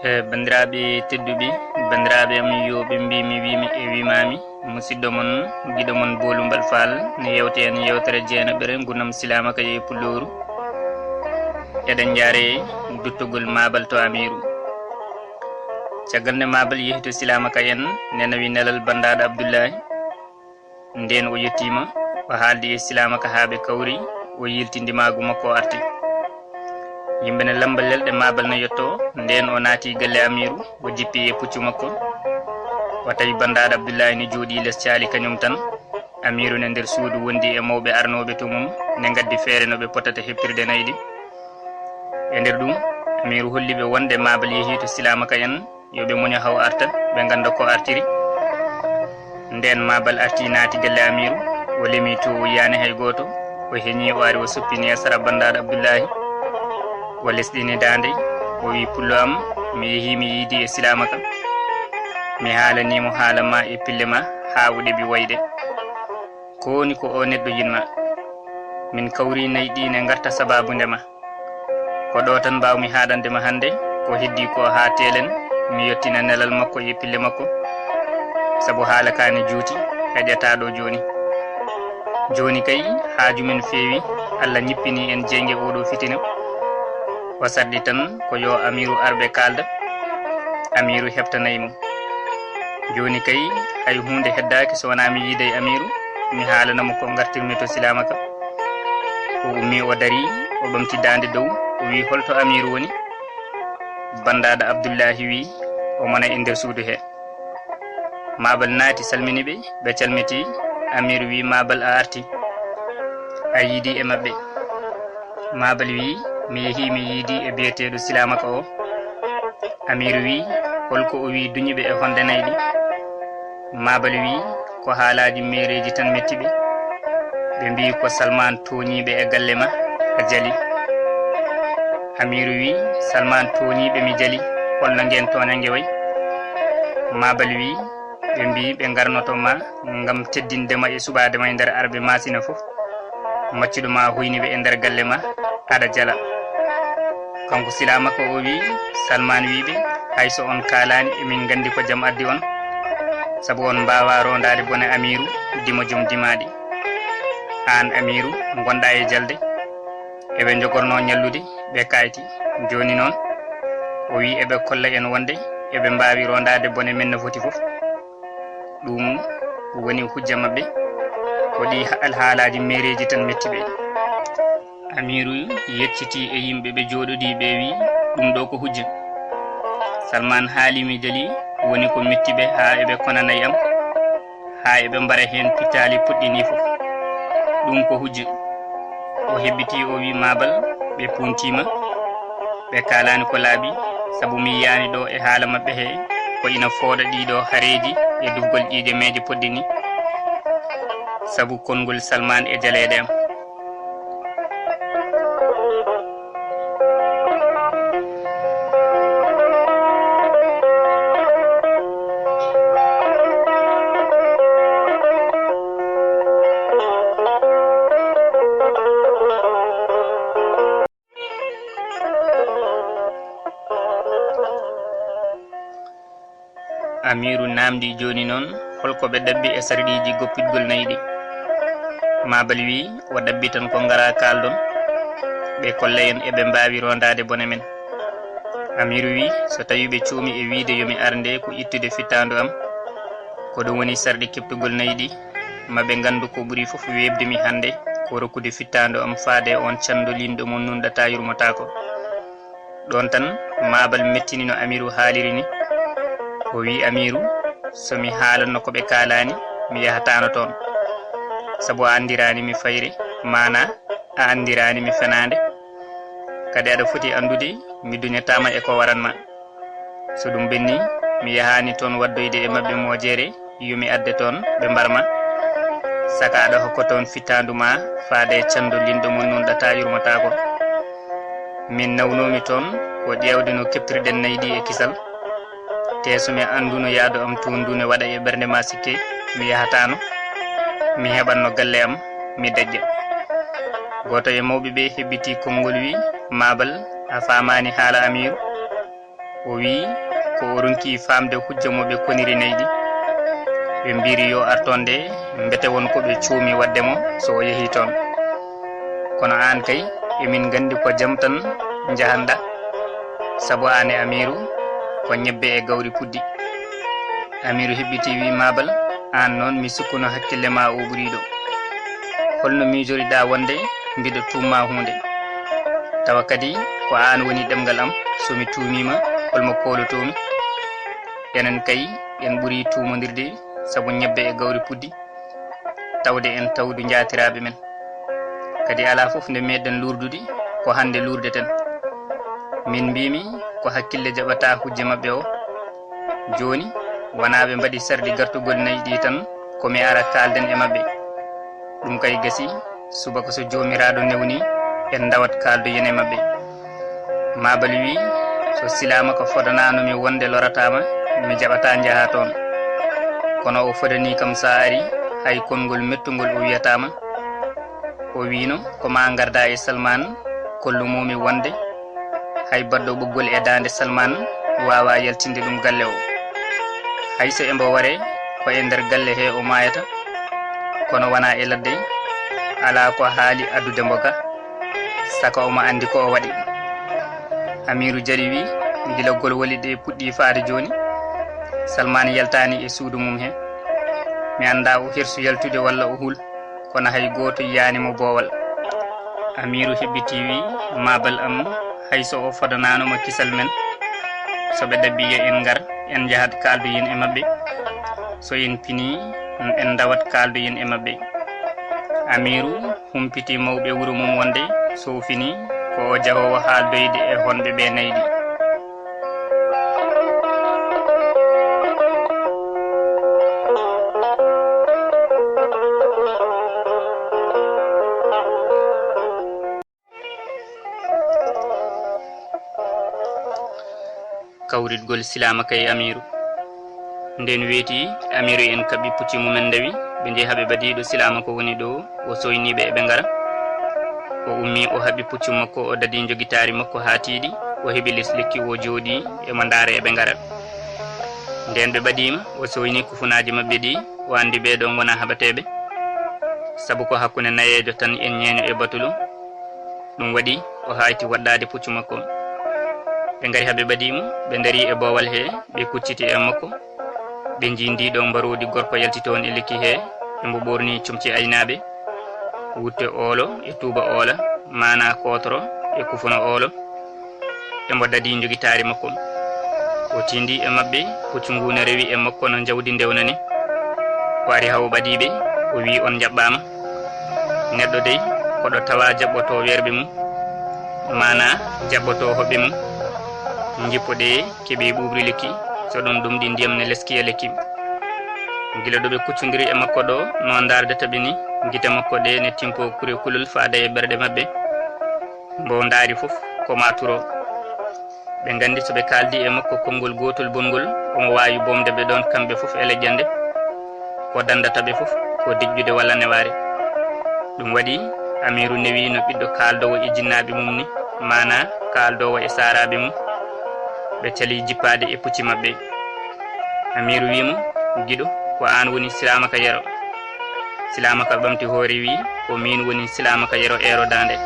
bandiraɓe tedduɓe bandiraɓe am yoɓe mbimi wimi e wimami musidɗo mon guiɗo mon Bolumbal Fall ne yewte en yewtere jeenaɓere gurnam silamaka e pulloru eɗen jaare duttogol mabal to amiru caggal nde mabal yehi to silamaka en nenawi nelal bandaɗo Abdoullahi nden o yettima o haaldi e silamaka haaɓe kawri o yiltindimagu makko o arti yimɓe ne lamba lelɗe mabal ne yetto nden o naati galle amiru o jippi e puccu makko o tawi bandaɗo Abdoullahi ne jooɗi less caali kañum tan amiru ne nder suudu wondi e mawɓe arnoɓe to mum ne gaddi feere no ɓe potata heɓtirde nayyi e nder ɗum amiru holliɓe wonde mabal yeehi to silamaka en yoɓe muña haw arta ɓe ganda ko artiri nden mabal arti naati galle amiru o lemi to yani hay goto o heñi o ari o soppini e sara bandaɗo Abdoullahi o lesɗini dande o wi pullo am mi yeehi mi yiidi e silamaka mi haalanimo haala ma e pille ma ha o ɗeɓi wayde ko woni ko o neɗɗo yinma min kawri nayyi ɗi ne garta sababu ndema ko ɗo tan mbawmi haɗandema hande ko heddi ko ha telen mi yettina nelal makko e pille makko saabu haala kane juuti heƴata ɗo joni kay haaju men feewi Allah ñippini en jeyge oɗo fitina o sardi tan ko yo amiru arɓe kalda amiru heftanaymo joni kay hay hunde heddaki so wona mi yiide amiru mi haalanamo ko gartirmi to silamaka o ummi o dari o ɓamti dande dow o wi holto amiru woni bandaɗo Abdoullahi wi o mona e nder suudu he mabal naati salminiɓe ɓe calmiti amiru wi mabal a arti a yiidi e mabɓe mabal wi mi yeehi mi yiidi e biyeteɗo silamaka o amiru wi holko o wi duñiɓe e honde nayyi mabal wi ko haalaji mereji tan mettiɓe ɓe mbi ko Salman toñiɓe e galle ma a jali amiru wi Salman toñiɓe mi jali holno ngen toñangue way mabal wi ɓe mbi ɓe garnotoma gam teddindema e suɓadema e nder arɓe masina foof maccuɗoma huyniɓe e nder galle ma aɗa jala kanko silamaka o wi Salman wiɓe hayso on kalani emin gandi ko jaam addi on saabu on mbawa rondade bone amiru dimo joom dimaɗi an amiru gonɗa e jalde eɓe jogorno ñallude ɓe kayti joni noon o wi eɓe kolla en wonde eɓe mbawi rondade bone men no foti foof ɗum woni hujja mabɓe ko ɗi haalaji mereji tan mettiɓe amiru yecciti e yimɓe ɓe joɗodi ɓe wi ɗum ɗo ko hujja Salman haalimi jali woni ko mettiɓe ha eɓe konanayi am ha eɓe mbara hen pittali puɗɗini foof ɗum ko hujja o hebbiti o wi mabal ɓe puntima ɓe kalani ko laaɓi saabu mi yani ɗo e haala mabɓe he ko ina fooɗa ɗiɗo haareji e dufgol ƴiƴe meje poɗɗini saabu kongol Salman e jaleɗe am amiru namdi joni noon holko ɓe ɗabbi e sarɗiji goppitgol nayyi ɗi mabal wi o ɗabbi tan ko gara kaldon ɓe kolla en eɓe mbawi rondade bone men amiru wi so tawi ɓe cuumi e wiide yomi arde ko ittude fittandu am ko ɗum woni sarɗi keptugol nayyi ɗi maɓe gandu ko ɓuuri foof webdemi hande ko rokkude fittandu am faade on candolinɗo mo nunɗata yurmotako ɗon tan mabal mettini no amiru haaliri ni o wi amiru somi haalanno ko ɓe kalani mi yahatano toon saabu a andirani mi fayre mana a andirani mi fenade kadi aɗa foti andude mi duñatama e ko waranma so ɗum benni mi yahani toon waddoyde e mabɓe mojere yomi adde toon ɓe mbarma saka aɗa hokka toon fittandu ma faade cando linɗo mo nunɗata yurmotako min nawnomi toon ko ƴewde no keptirɗen nayyi ɗi e kisal te somi anduno yaadu am tundune waɗa e ɓernde ma sikke mi yahatano mi heɓanno galle am mi dejja goto e mawɓe ɓe hebbiti konngol wi mabal a famani haala amiru o wi ko o ronki famde hujja mo ɓe koniri nayyi ɗi ɓe mbiri yo artonde mbete won ko ɓe cuumi wadde mo so o yehi toon kono an kay emin gandi ko jam tan jahanɗa sabu an e Amiru ko ñebbe e gawri puddi. Amiru hebbiti wi mabal an noon mi sukkuno hakkille ma o ɓuriɗo holno mijoriɗa wonde mbiɗo tumma hunde tawa kadi ko an woni ɗemgal am somi tumima holmo kolotomi enen kay en ɓuri tumodirde sabu ñebbe e gawri puddi tawde en tawdu jatiraɓe men kadi ala fof nde meɗen lurdude ko hande lurdeten min mbimi ko hakkille jaɓata hujje mabɓe o joni wona ɓe mbaɗi sardi gartugol nayi ɗi tan komi ara kalden e mabɓe ɗum kay gasi subaka so jomiraɗo newni en dawat kaldu yen e mabɓe mabal wi so silama ko fodananomi wonde loratama mi jaɓata jaaha toon kono o fodani kam sa ari hay konngol mettugol o wiyatama o wino ko ma garda e Salman kollumomi wonde hay baddo ɓoggol e dande Salman wawa yaltinde ɗum galle o hayso embo ware ko e nder galle he o mayata kono wona e ladde ala ko haali addude mboga saka omo andi ko o waɗi. Amiru jari wi gila gol woli ɗe puɗɗi faade joni Salman yaltani e suudu mum he mi anda o hirsu yaltude walla o hul kono hay goto yiyanimo boowal. Amiru hebbiti wi mabal am hayso o fodananoma kisal men soɓe dabbiya en ngar en jahat kaldu yen e mabɓe so en pini en dawat kaldu yen e mabɓe. Amiru humpiti mawɓe wuro mum wonde so fini ko o jahowo haaldoyde e honɓe ɓe nayyi. Kawritgol silamaka e Amiru nden weeti Amiru en kaɓi pucci mumen dawi ɓe jeeha ɓe badiɗo silamaka woni ɗo o soyniɓe eɓe ngara o ummi o haɓi puccu makko o dadi jogitari makko ha tiiɗi o heɓi les lekki o jooɗi emo ndaara eɓe ngara nden ɓe ɓadima o soyni kufunaji mabɓe ɗi o andi ɓeɗon wona haɓateɓe saabu ko hakkude nayejo tan en ñeeño e batulu ɗum waɗi o hayti waɗɗade puccu makko ɓe ngari haɓe ɓadimo ɓe dari e boowal he ɓe kucciti e makko ɓe jindiɗo mbarodi gorko yalti toon e lekki he ɓe ɓorni comci aynaɓe wutte oolo e tuuba oola mana kotoro e kufuna oolo embo dadi jogitari makko o tindi e mabɓe puccu ngu ne rewi e makko no jawdi ndewnani o ari hawo ɓadiɓe o wi on jaɓɓama neɗɗo dey koɗo tawa jaɓɓoto werɓe mum mana jaɓɓoto hoɓɓe mum jippoɗe keeɓe ɓuɓri lekki so ɗon ɗum ɗi ndiyam ne leskiya lekki gila ɗo ɓe kuccodiri e makko ɗo no dardata ɓe ni guite makko ɗe ne timpo kure kulol faada e ɓerɗe mabɓe mbo daari foof ko maturo ɓe gandi soɓe kaldi e makko konngol gotol bongol omo wawi bomde ɓe ɗon kamɓe foof e lejjande ko dandata ɓe foof ko dejjude walla neware ɗum waɗi Amiru newi no ɓiɗɗo kaldowo e jinnaɓe mum ni mana kaldowo e saraɓe mum ɓe cali jippade e pucci mabɓe. Amiru wimo giɗo ko an woni silamaka yero silamaka ɓamti hoore wi ko min woni silamaka yero eero dande.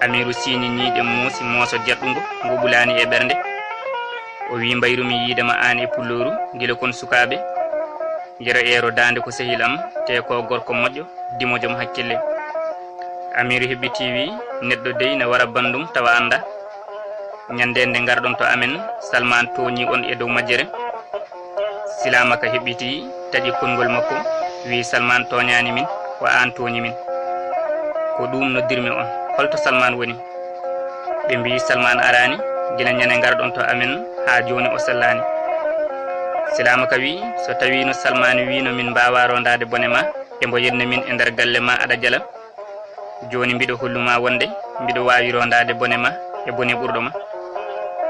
Amiru sini ñiiɗe muusi mooso jaɗɗugo ngo ɓulani e ɓernde o wi mbayrumi yiidema an e pulloru gila kon sukaɓe yero eero dande ko sehil am te ko gorko moƴƴo dimojom hakkille. Amiru hebbiti wi neɗɗo dey ne wara bandum tawa anda ñande nde garɗon to amen Salman toñi on e dow majjere silamaka heɓɓiti taƴi konngol makko wi Salman toñani min ko an toñi min ko ɗum noddirmi on holto Salman woni ɓe mbi Salman arani gila ñande garɗon to amen ha joni o sellani. Silamaka wi so tawi no Salman wino min mbawa rondade bone ma embo yedna min e nder galle ma aɗa jala joni mbiɗo holluma wonde mbiɗo wawi rondade bone ma e bone ɓurɗo ma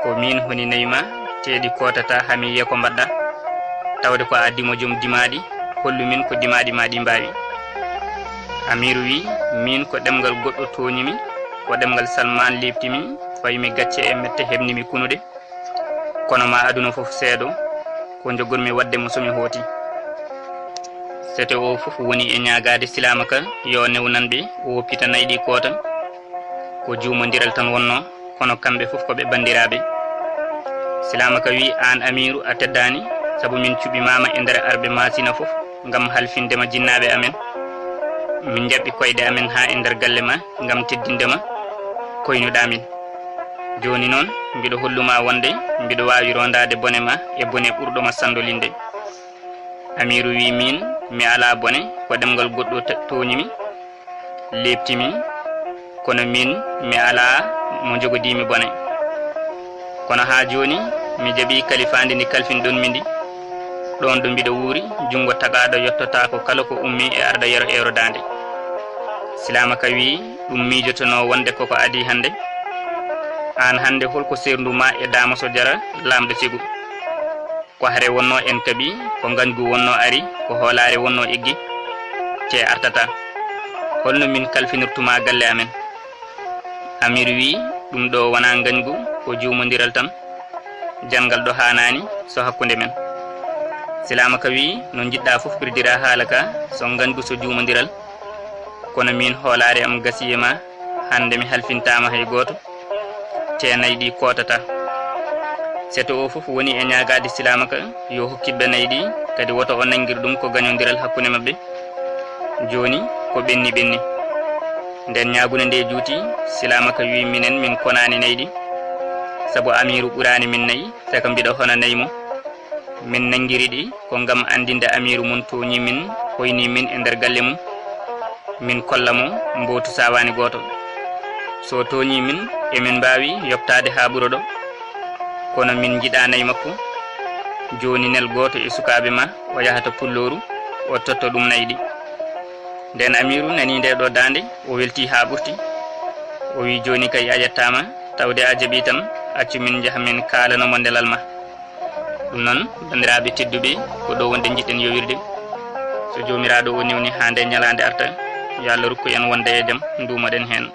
ko min honi nayi ma teeɗi kotata hami yiya ko mbaɗɗa tawde ko a dimo joom dimaɗi hollu min ko dimaɗi ma ɗi mbawi. Amiru wi min ko ɗemgal goɗɗo toñimi ko ɗemgal Salman lebtimi fayimi gacce e mette hebnimi kunude kono ma aduna fof seedo ko jogormi wadde mo somi hooti. Sete o fof woni e ñaagade silamaka yo newnanɓe o woppita nayɗi koota ko juumodiral tan wonno kono kamɓe fof koɓe bandiraɓe. Silamaka wi an Amiru a teddani sabu min cuɓimama e nder arɓe masina fof ngam halfindema jinnaɓe amen. Min jaɓɓi koyɗe amen ha e nder galle ma ngam teddindema koynuɗa min. Joni noon mbiɗo holluma wonde mbiɗo wawi rondade bone ma e bone ɓurɗoma sandolinde. Amiru wi min mi ala bone ko ɗemgal goɗɗo toñimi lebtimi kono min mi ala mo jogodimi bone. Kono ha joni mi jaɓi kalifande ndi kalfinɗon mi ndi ɗon ɗo mbiɗo wuuri jungo tagaɗo yettota ko kala ko ummi e arda yero erodande. Silamaka wi ɗum mijotono wonde koko adi hande. An hande holko serdu ma e dama so jara lamɗo sigu. Ko hare wonno en kaɓi ko gangu wonno ari ko hoolare wonno eggi te artata. Holno min kalfinirtuma galle amen? Amiru wi ɗum ɗo wona gangu ko juumodiral tan jangal ɗo hanani so hakkunde men. Silamaka wi no jiɗɗa fof pirdira haala ka so gangu so juumodiral kono min hoolare am gasiyema hande mi halfintama hay goto te nayɗi kotata. Seto o fof woni e ñaagade silamaka yo hokkiɓe nayɗi kadi woto o nangir ɗum ko gañodiral hakkunde mabɓe. Joni ko ɓenni nden ñagude nde juuti silamaka wi minen min konani nayɗi sabu Amiru ɓurani min nayi saka mbiɗa hona naymo. Min nangiriɗi ko ngam andinde Amiru mun toñi min hoyni min e nder galle mum min kollamo mbotu sawani goto. So toñi min emin mbawi yoftade ha ɓuro ɗo kono min jiɗa nayi makko. Joni nel goto e sukaɓe ma o yahata pulloru o totto ɗum nayɗi. Nden Amiru nani nde ɗo dande o welti ha ɓurti o wi joni kay a yettama tawde a jaaɓi tan accu min jaaha min kalanomo ndelal ma. Ɗum noon bandiraɓe tedduɓe ko ɗo wonde jiɗɗen yowirde. So jomiraɗo o newni ha nde ñalande arta yo Allah rokku en wonde e jaam dumaɗen hen.